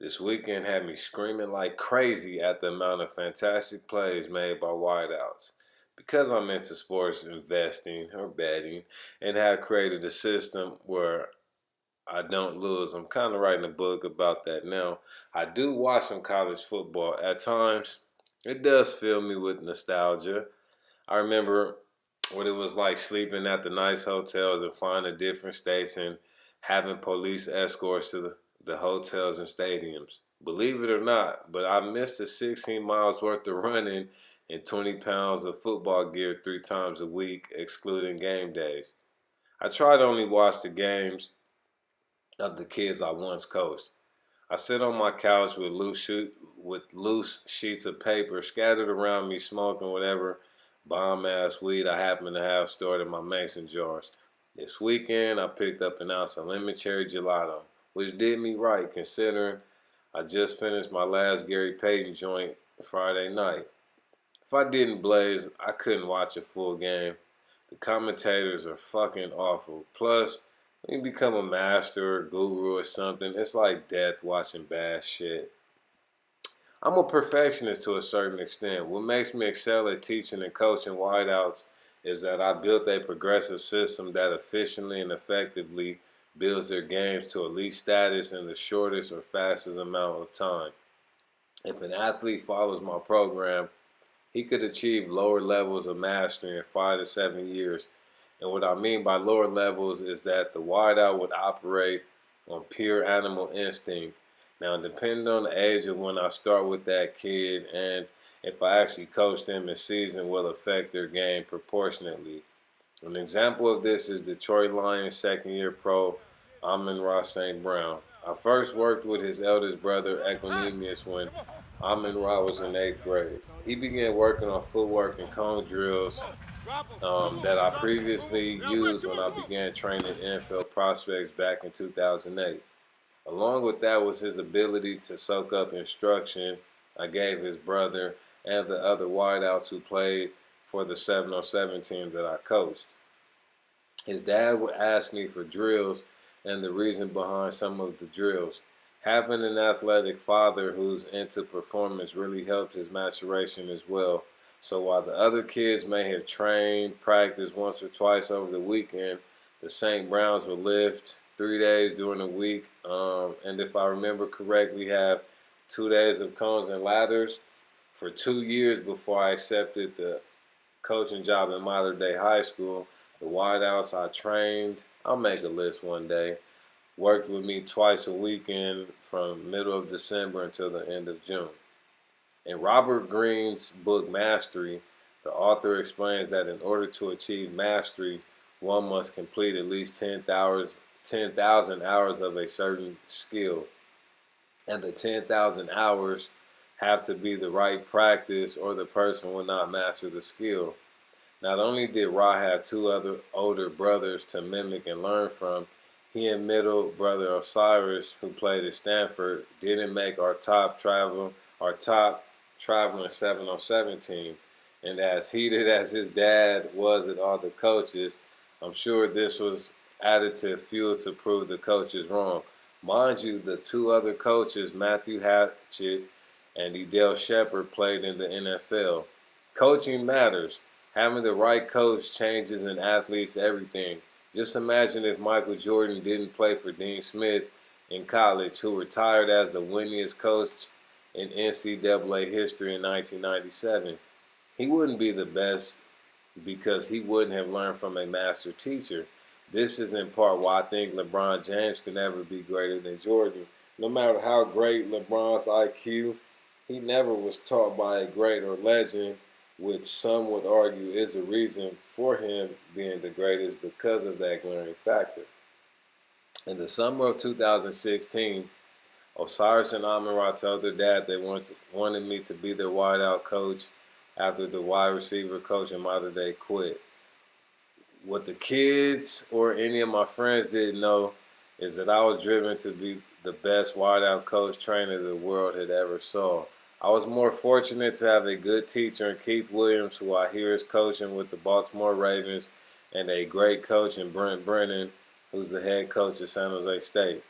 This weekend had me screaming like crazy at the amount of fantastic plays made by wideouts. Because I'm into sports investing or betting and have created a system where I don't lose, I'm kind of writing a book about that now. I do watch some college football at times. It does fill me with nostalgia. I remember what it was like sleeping at the nice hotels and flying to different states and having police escorts to the hotels and stadiums. Believe it or not, but I missed the 16 miles worth of running and 20 pounds of football gear 3 times a week, excluding game days. I try to only watch the games of the kids I once coached. I sit on my couch with loose sheets of paper scattered around me, smoking whatever bomb-ass weed I happen to have stored in my mason jars. This weekend, I picked up an ounce of lemon cherry gelato, which did me right considering I just finished my last Gary Payton joint Friday night. If I didn't blaze, I couldn't watch a full game. The commentators are fucking awful. Plus, when you become a master or guru or something, it's like death watching bad shit. I'm a perfectionist to a certain extent. What makes me excel at teaching and coaching wideouts is that I built a progressive system that efficiently and effectively builds their games to elite status in the shortest or fastest amount of time. If an athlete follows my program, he could achieve lower levels of mastery in 5 to 7 years. And what I mean by lower levels is that the wideout would operate on pure animal instinct. Now, depending on the age of when I start with that kid and if I actually coach them in season will affect their game proportionately. An example of this is Detroit Lions second-year pro Amon-Ra St. Brown. I first worked with his eldest brother Equanimous when Amon-Ra was in 8th grade. He began working on footwork and cone drills that I previously used when I began training NFL prospects back in 2008. Along with that was his ability to soak up instruction I gave his brother and the other wideouts who played for the 707 team that I coached. His dad would ask me for drills and the reason behind some of the drills. Having an athletic father who's into performance really helped his maturation as well. So while the other kids may have trained, practiced once or twice over the weekend, the St. Browns would lift 3 days during the week, and if I remember correctly, have 2 days of cones and ladders. For 2 years before I accepted the coaching job in modern day high school, the wideouts I trained, I'll make a list one day, worked with me twice a weekend from middle of December until the end of June. In Robert Greene's book Mastery, the author explains that in order to achieve mastery, one must complete at least 10,000 hours of a certain skill. And the 10,000 hours have to be the right practice or the person will not master the skill. Not only did Ra have two other older brothers to mimic and learn from, he and middle brother Osiris, who played at Stanford, didn't make our top traveling 707 team. And as heated as his dad was at all the coaches, I'm sure this was additive fuel to prove the coaches wrong. Mind you, the two other coaches, Matthew Hatchett and Edel Shepard, played in the NFL. Coaching matters. Having the right coach changes an athlete's everything. Just imagine if Michael Jordan didn't play for Dean Smith in college, who retired as the winningest coach in NCAA history in 1997. He wouldn't be the best because he wouldn't have learned from a master teacher. This is in part why I think LeBron James can never be greater than Jordan. No matter how great LeBron's IQ, he never was taught by a great or legend, which some would argue is a reason for him being the greatest because of that glaring factor. In the summer of 2016, Osiris and Amon-Ra told their dad they wanted me to be their wideout coach after the wide receiver coach in modern day quit. What the kids or any of my friends didn't know is that I was driven to be the best wideout coach trainer the world had ever saw. I was more fortunate to have a good teacher in Keith Williams, who I hear is coaching with the Baltimore Ravens, and a great coach in Brent Brennan, who's the head coach at San Jose State.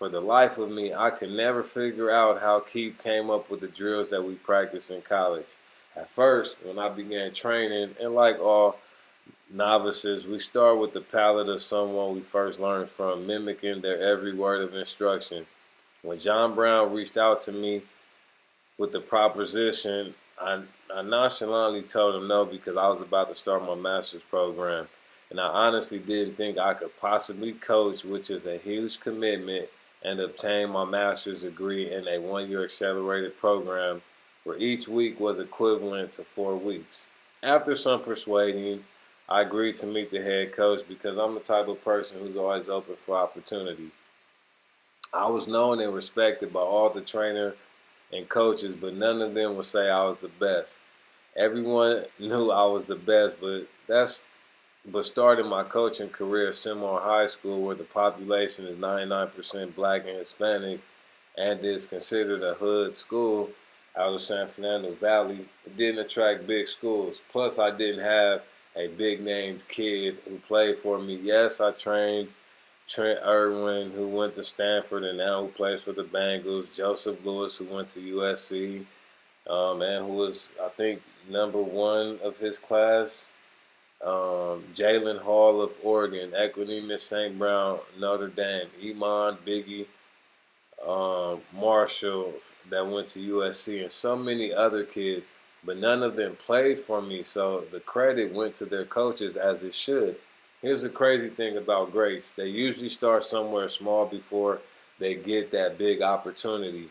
For the life of me, I could never figure out how Keith came up with the drills that we practiced in college. At first, when I began training, and like all novices, we start with the palette of someone we first learned from, mimicking their every word of instruction. When John Brown reached out to me with the proposition, I nonchalantly told him no because I was about to start my master's program. And I honestly didn't think I could possibly coach, which is a huge commitment, and obtain my master's degree in a 1-year accelerated program where each week was equivalent to 4 weeks. After some persuading, I agreed to meet the head coach because I'm the type of person who's always open for opportunity. I was known and respected by all the trainer and coaches, but none of them would say I was the best. Everyone knew I was the best, but starting my coaching career at Seymour High School, where the population is 99% black and Hispanic and is considered a hood school out of San Fernando Valley, it didn't attract big schools. Plus, I didn't have a big-named kid who played for me. Yes, I trained Trent Irwin, who went to Stanford and now who plays for the Bengals, Joseph Lewis, who went to USC, and who was, I think, #1 of his class. Jalen Hall of Oregon, Equanimeous St. Brown, Notre Dame, Iman Biggie, Marshall that went to USC, and so many other kids, but none of them played for me, so the credit went to their coaches as it should. Here's the crazy thing about greats. They usually start somewhere small before they get that big opportunity.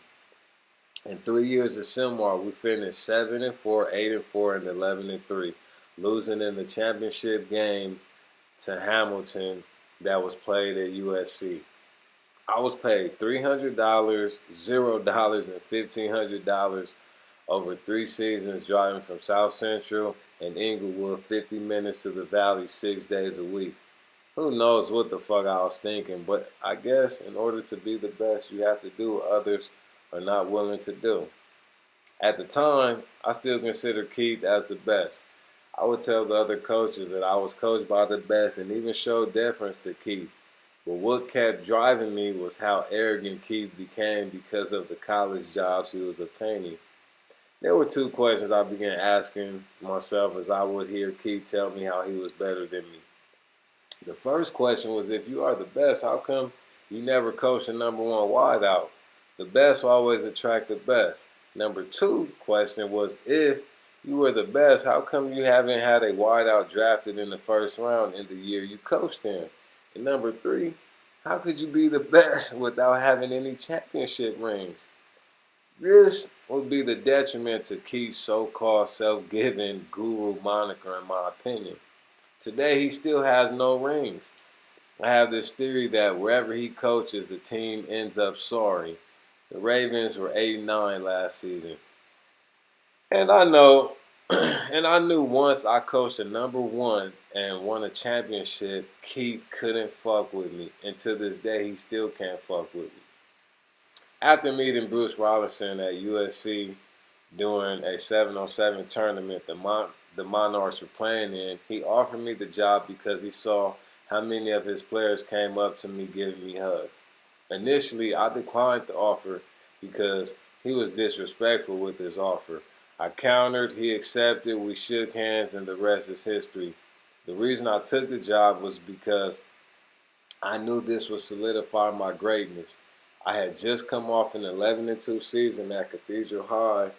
In 3 years at Seymour, we finished 7-4, 8-4, and 11-3, losing in the championship game to Hamilton that was played at USC. I was paid $300, $0, and $1,500 over 3 seasons, driving from South Central and Inglewood 50 minutes to the Valley 6 days a week. Who knows what the fuck I was thinking, but I guess in order to be the best, you have to do what others are not willing to do. At the time, I still considered Keith as the best. I would tell the other coaches that I was coached by the best and even showed deference to Keith. But what kept driving me was how arrogant Keith became because of the college jobs he was obtaining. There were 2 questions I began asking myself as I would hear Keith tell me how he was better than me. The first question was, if you are the best, how come you never coached a #1 wideout? The best always attract the best. Number 2 question was, if you were the best, how come you haven't had a wideout drafted in the first round in the year you coached in? And number 3, how could you be the best without having any championship rings? This would be the detriment to Keith's so-called self-given guru moniker, in my opinion. Today, he still has no rings. I have this theory that wherever he coaches, the team ends up sorry. The Ravens were 8-9 last season. And I know, and I knew once I coached a #1 and won a championship, Keith couldn't fuck with me. And to this day, he still can't fuck with me. After meeting Bruce Robinson at USC during a 7-on-7 tournament the Monarchs were playing in, he offered me the job because he saw how many of his players came up to me giving me hugs. Initially, I declined the offer because he was disrespectful with his offer. I countered, he accepted, we shook hands, and the rest is history. The reason I took the job was because I knew this would solidify my greatness. I had just come off an 11-2 season at Cathedral High,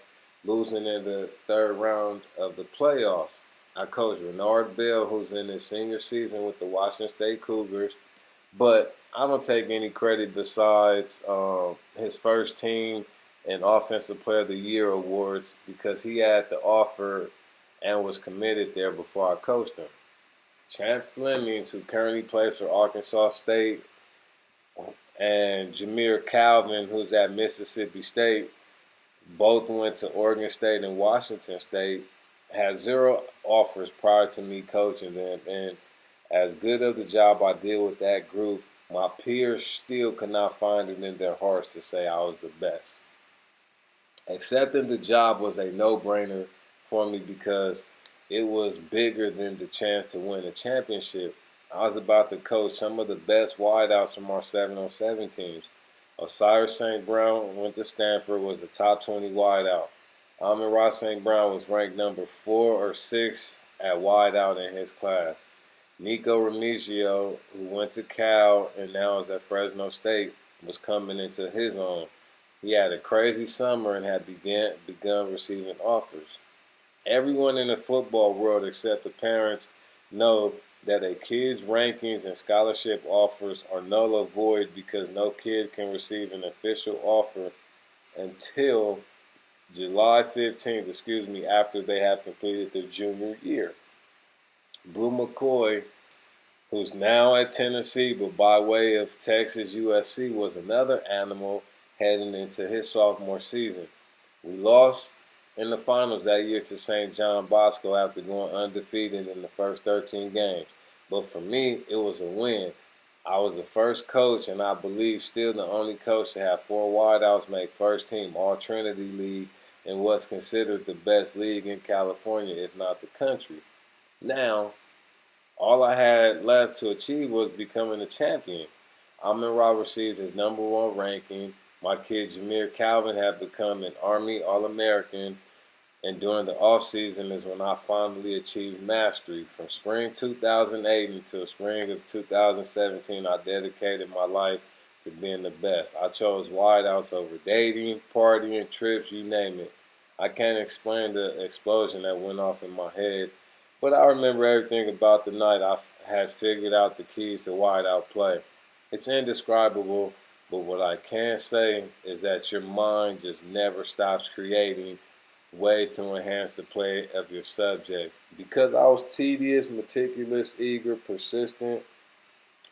losing in the 3rd round of the playoffs. I coached Renard Bell, who's in his senior season with the Washington State Cougars, but I don't take any credit besides his first team and Offensive Player of the Year awards because he had the offer and was committed there before I coached him. Champ Flemings, who currently plays for Arkansas State, and Jameer Calvin, who's at Mississippi State, both went to Oregon State and Washington State, had 0 offers prior to me coaching them. And as good of the job I did with that group, my peers still could not find it in their hearts to say I was the best. Accepting the job was a no-brainer for me because it was bigger than the chance to win a championship. I was about to coach some of the best wideouts from our 7-on-7 teams. Osiris St. Brown went to Stanford, was a top 20 wideout. Amon-Ra St. Brown was ranked number 4 or 6 at wideout in his class. Nico Remigio, who went to Cal and now is at Fresno State, was coming into his own. He had a crazy summer and had begun receiving offers. Everyone in the football world except the parents know that a kid's rankings and scholarship offers are null or void because no kid can receive an official offer until July 15th, after they have completed their junior year. Boo McCoy, who's now at Tennessee but by way of Texas USC, was another animal heading into his sophomore season. We lost in the finals that year to St. John Bosco after going undefeated in the first 13 games. But for me, it was a win. I was the first coach, and I believe still the only coach to have 4 wideouts make first team All-Trinity League in what's considered the best league in California, if not the country. Now, all I had left to achieve was becoming a champion. Amon-Ra received his number 1 ranking. My kid Jameer Calvin had become an Army All-American, and during the off-season is when I finally achieved mastery. From spring 2008 until spring of 2017, I dedicated my life to being the best. I chose wideouts over dating, partying, trips, you name it. I can't explain the explosion that went off in my head, but I remember everything about the night. I had figured out the keys to wideout play. It's indescribable, but what I can say is that your mind just never stops creating ways to enhance the play of your subject. Because I was tedious, meticulous, eager, persistent,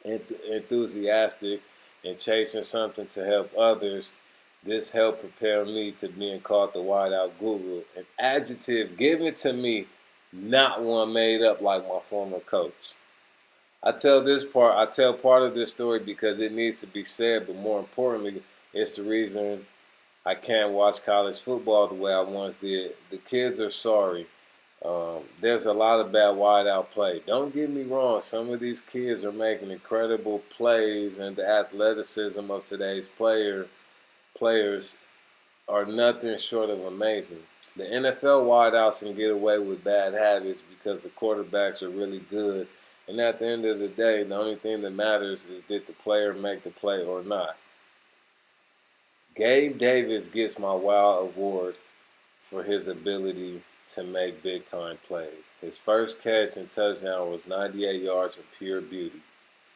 enthusiastic, and chasing something to help others, this helped prepare me to being called the wideout guru, an adjective given to me, not one made up like my former coach. I tell part of this story because it needs to be said, but more importantly, it's the reason I can't watch college football the way I once did. The kids are sorry. There's a lot of bad wideout play. Don't get me wrong. Some of these kids are making incredible plays, and the athleticism of today's players are nothing short of amazing. The NFL wideouts can get away with bad habits because the quarterbacks are really good. And at the end of the day, the only thing that matters is did the player make the play or not. Gabe Davis gets my WOW award for his ability to make big-time plays. His first catch and touchdown was 98 yards of pure beauty.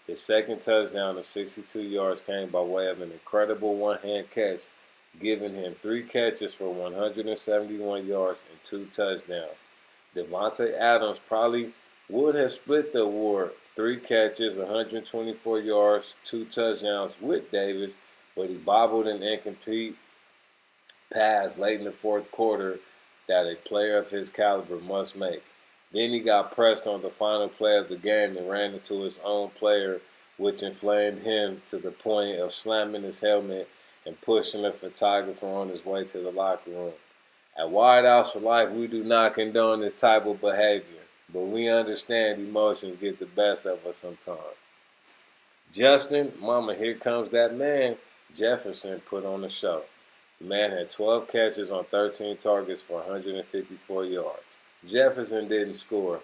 His second touchdown of 62 yards came by way of an incredible one-hand catch, giving him 3 catches for 171 yards and 2 touchdowns. Devontae Adams probably would have split the award, 3 catches, 124 yards, 2 touchdowns with Davis, but he bobbled an incomplete pass late in the fourth quarter that a player of his caliber must make. Then he got pressed on the final play of the game and ran into his own player, which inflamed him to the point of slamming his helmet and pushing a photographer on his way to the locker room. At Wideouts for Life, we do not condone this type of behavior, but we understand emotions get the best of us sometimes. Justin, mama, here comes that man, Jefferson put on the show. The man had 12 catches on 13 targets for 154 yards. Jefferson didn't score,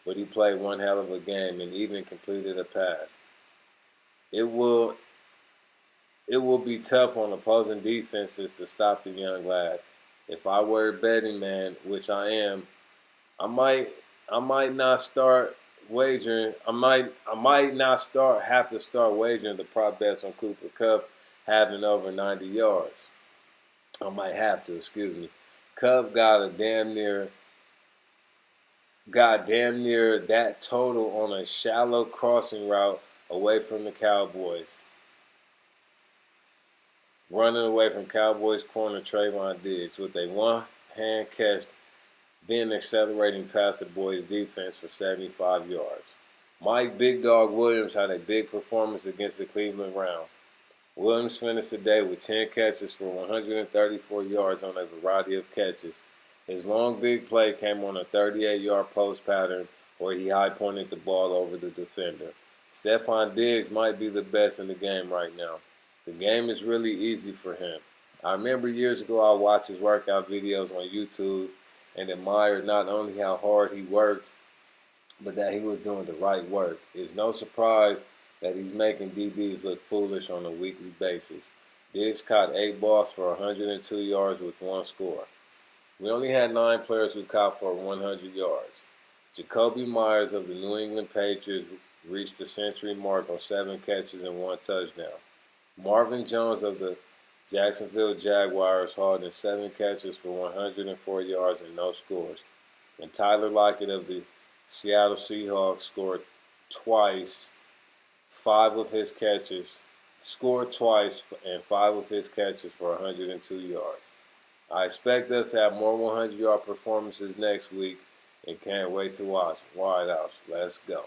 but he played one hell of a game and even completed a pass. It will be tough on opposing defenses to stop the young lad. If I were a betting man, which I am, I might not start wagering. I might not have to start wagering the prop bets on Cooper Kupp having over 90 yards. I might have to, Kupp got damn near that total on a shallow crossing route away from the Cowboys. Running away from Cowboys corner Trayvon Diggs with a one-hand catch, then accelerating past the boys' defense for 75 yards. Mike Big Dog Williams had a big performance against the Cleveland Browns. Williams finished the day with 10 catches for 134 yards on a variety of catches. His long big play came on a 38-yard post pattern where he high-pointed the ball over the defender. Stephon Diggs might be the best in the game right now. The game is really easy for him. I remember years ago I watched his workout videos on YouTube and admired not only how hard he worked, but that he was doing the right work. It's no surprise that he's making DBs look foolish on a weekly basis. Diggs caught 8 balls for 102 yards with 1 score. We only had 9 players who caught for 100 yards. Jacoby Myers of the New England Patriots reached the century mark on 7 catches and 1 touchdown. Marvin Jones of the Jacksonville Jaguars hauled in 7 catches for 104 yards and no scores. And Tyler Lockett of the Seattle Seahawks scored twice, 5 of his catches, scored twice, and 5 of his catches for 102 yards. I expect us to have more 100-yard performances next week and can't wait to watch. Wideouts, let's go.